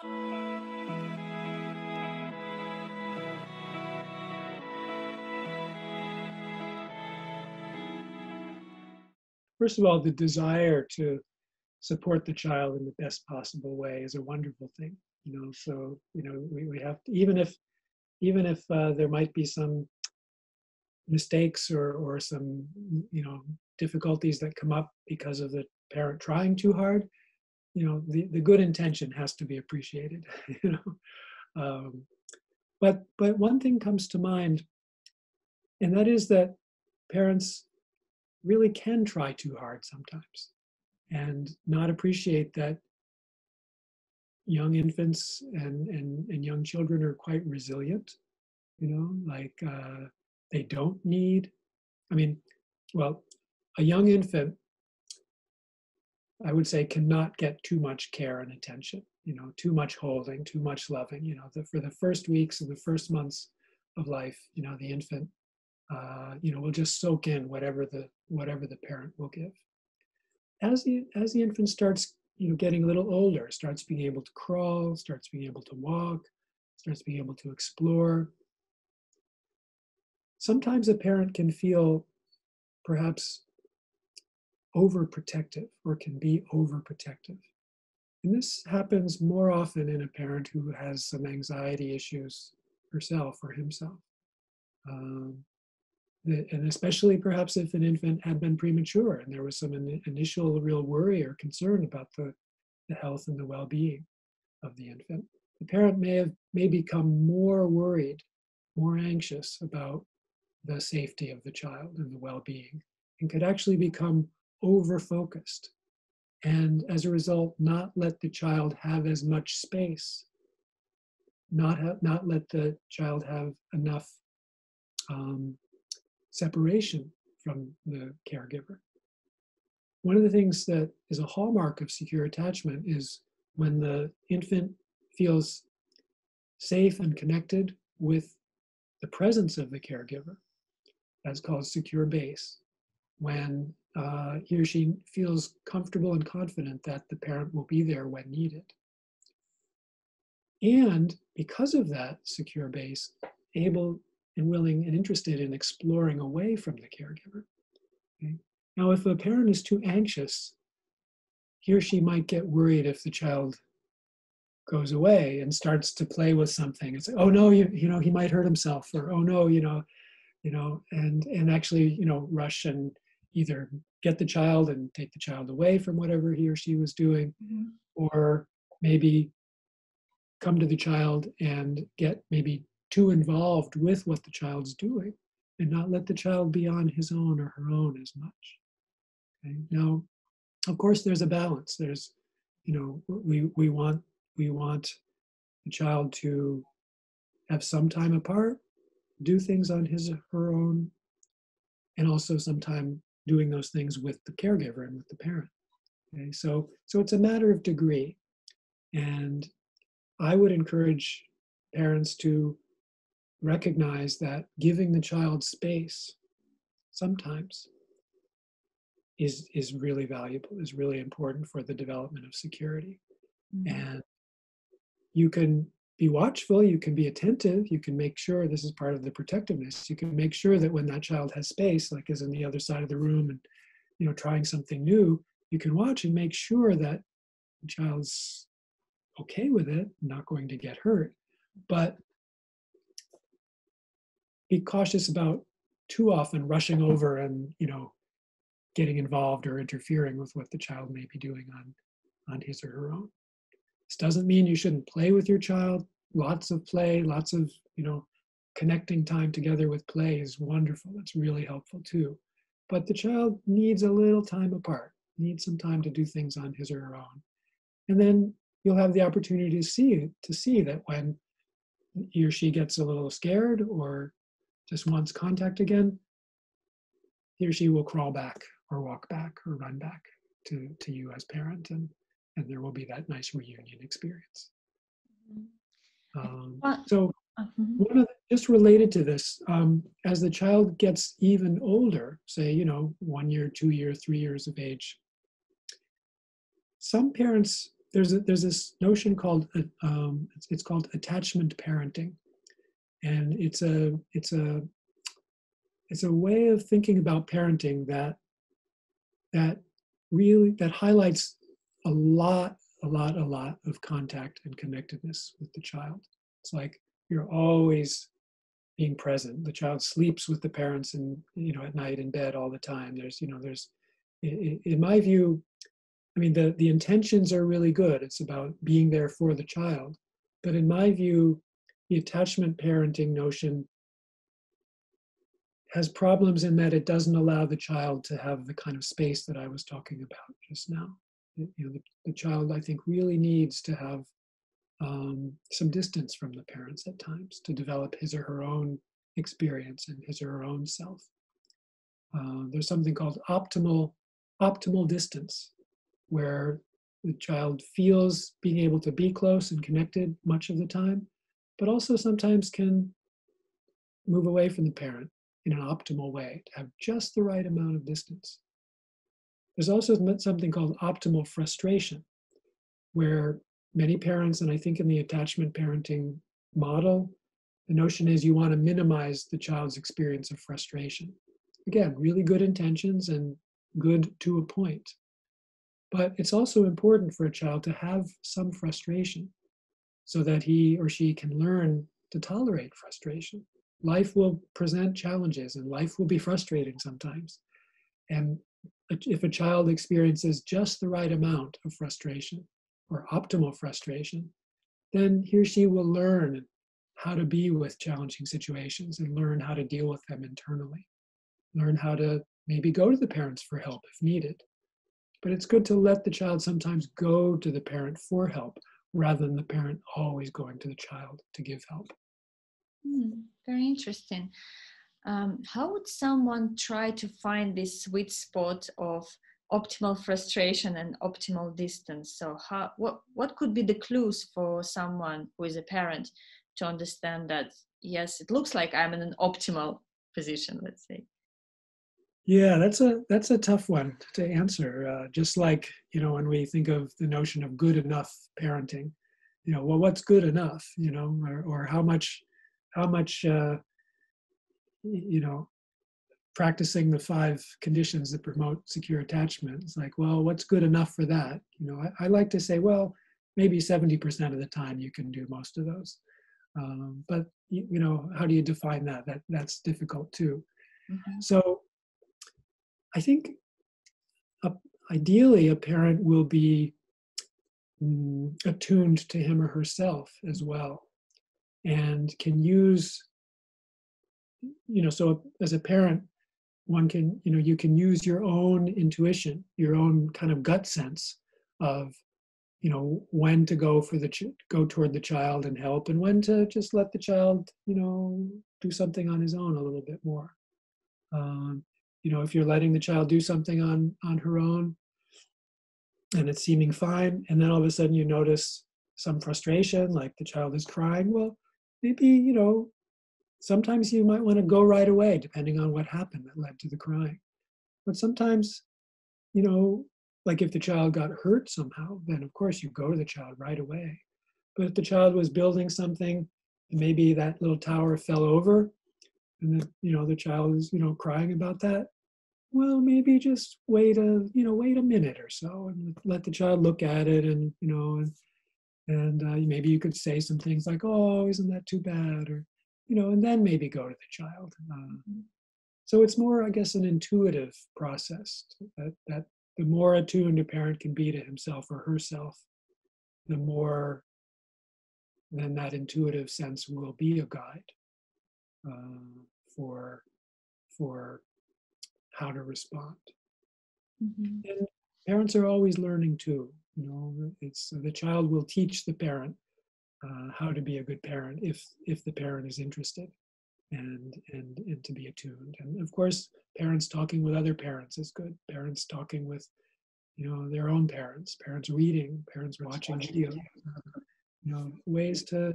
First of all, the desire to support the child in the best possible way is a wonderful thing. So we have to, even if there might be some mistakes or some difficulties that come up because of the parent trying too hard. The good intention has to be appreciated. you know but one thing comes to mind, and that is that parents really can try too hard sometimes and not appreciate that young infants and young children are quite resilient. Like they don't need, I mean, well, a young infant, I would say, cannot get too much care and attention, too much holding, too much loving. For the first weeks and the first months of life, the infant, will just soak in whatever the parent will give. As the infant starts, getting a little older, starts being able to crawl, starts being able to walk, starts being able to explore, sometimes a parent can feel perhaps overprotective or can be overprotective. And this happens more often in a parent who has some anxiety issues herself or himself. And especially perhaps if an infant had been premature and there was some initial real worry or concern about the health and the well-being of the infant. The parent may become more worried, more anxious about the safety of the child and the well-being, and could actually become over-focused, and as a result, not let the child have as much space, not let the child have enough separation from the caregiver. One of the things that is a hallmark of secure attachment is when the infant feels safe and connected with the presence of the caregiver. That's called secure base. When he or she feels comfortable and confident that the parent will be there when needed. And because of that secure base, able and willing and interested in exploring away from the caregiver. Okay? Now, if a parent is too anxious, he or she might get worried if the child goes away and starts to play with something. It's like, oh no, he might hurt himself, or oh no, and actually, rush and either get the child and take the child away from whatever he or she was doing, mm-hmm. or maybe come to the child and get maybe too involved with what the child's doing and not let the child be on his own or her own as much. Okay? Now, of course, there's a balance. There's, we want the child to have some time apart, do things on his or her own, and also some time doing those things with the caregiver and with the parent. Okay? So it's a matter of degree. And I would encourage parents to recognize that giving the child space sometimes is really valuable, is really important for the development of security. Mm-hmm. And you can be watchful, you can be attentive, you can make sure, this is part of the protectiveness, you can make sure that when that child has space, like is in the other side of the room and trying something new, you can watch and make sure that the child's okay with it, not going to get hurt. But be cautious about too often rushing over and getting involved or interfering with what the child may be doing on his or her own. This doesn't mean you shouldn't play with your child. Lots of play, lots of, connecting time together with play is wonderful. It's really helpful too. But the child needs a little time apart, needs some time to do things on his or her own. And then you'll have the opportunity to see that when he or she gets a little scared or just wants contact again, he or she will crawl back or walk back or run back to you as parent, and there will be that nice reunion experience. So just related to this, as the child gets even older, say, 1 year, 2 years, 3 years of age, some parents there's this notion called it's called attachment parenting, and it's a way of thinking about parenting that really that highlights a lot of contact and connectedness with the child. It's like you're always being present. The child sleeps with the parents and, at night in bed all the time. There's in my view, I mean, the intentions are really good. It's about being there for the child. But in my view, the attachment parenting notion has problems in that it doesn't allow the child to have the kind of space that I was talking about just now. The child, I think, really needs to have some distance from the parents at times to develop his or her own experience and his or her own self. There's something called optimal distance, where the child feels being able to be close and connected much of the time, but also sometimes can move away from the parent in an optimal way, to have just the right amount of distance. There's also something called optimal frustration, where many parents, and I think in the attachment parenting model, the notion is you want to minimize the child's experience of frustration. Again, really good intentions and good to a point. But it's also important for a child to have some frustration so that he or she can learn to tolerate frustration. Life will present challenges and life will be frustrating sometimes. And if a child experiences just the right amount of frustration or optimal frustration, then he or she will learn how to be with challenging situations and learn how to deal with them internally. Learn how to maybe go to the parents for help if needed. But it's good to let the child sometimes go to the parent for help rather than the parent always going to the child to give help. Very interesting. How would someone try to find this sweet spot of optimal frustration and optimal distance? So what could be the clues for someone who is a parent to understand that, yes, it looks like I'm in an optimal position, let's say? Yeah, that's a tough one to answer. Just like, when we think of the notion of good enough parenting, well, what's good enough, or how much, practicing the 5 conditions that promote secure attachment. It's like, well, what's good enough for that? I like to say, well, maybe 70% of the time you can do most of those. But, how do you define that? That's difficult too. Mm-hmm. So I think ideally a parent will be attuned to him or herself as well, and can use, so as a parent, one can, you can use your own intuition, your own kind of gut sense of, when to go go toward the child and help, and when to just let the child, do something on his own a little bit more. If you're letting the child do something on her own and it's seeming fine, and then all of a sudden you notice some frustration, like the child is crying, well, maybe, sometimes you might want to go right away, depending on what happened that led to the crying. But sometimes, like if the child got hurt somehow, then of course you go to the child right away. But if the child was building something, and maybe that little tower fell over, and the child is, crying about that, well, maybe just wait a minute or so and let the child look at it, and, and maybe you could say some things like, oh, isn't that too bad? Or, and then maybe go to the child. So it's more, I guess, an intuitive process that the more attuned a parent can be to himself or herself, the more then that intuitive sense will be a guide for how to respond. Mm-hmm. And parents are always learning too. It's the child will teach the parent how to be a good parent if the parent is interested and to be attuned. And of course, parents talking with other parents is good. Parents talking with their own parents reading, parents watching videos, ways to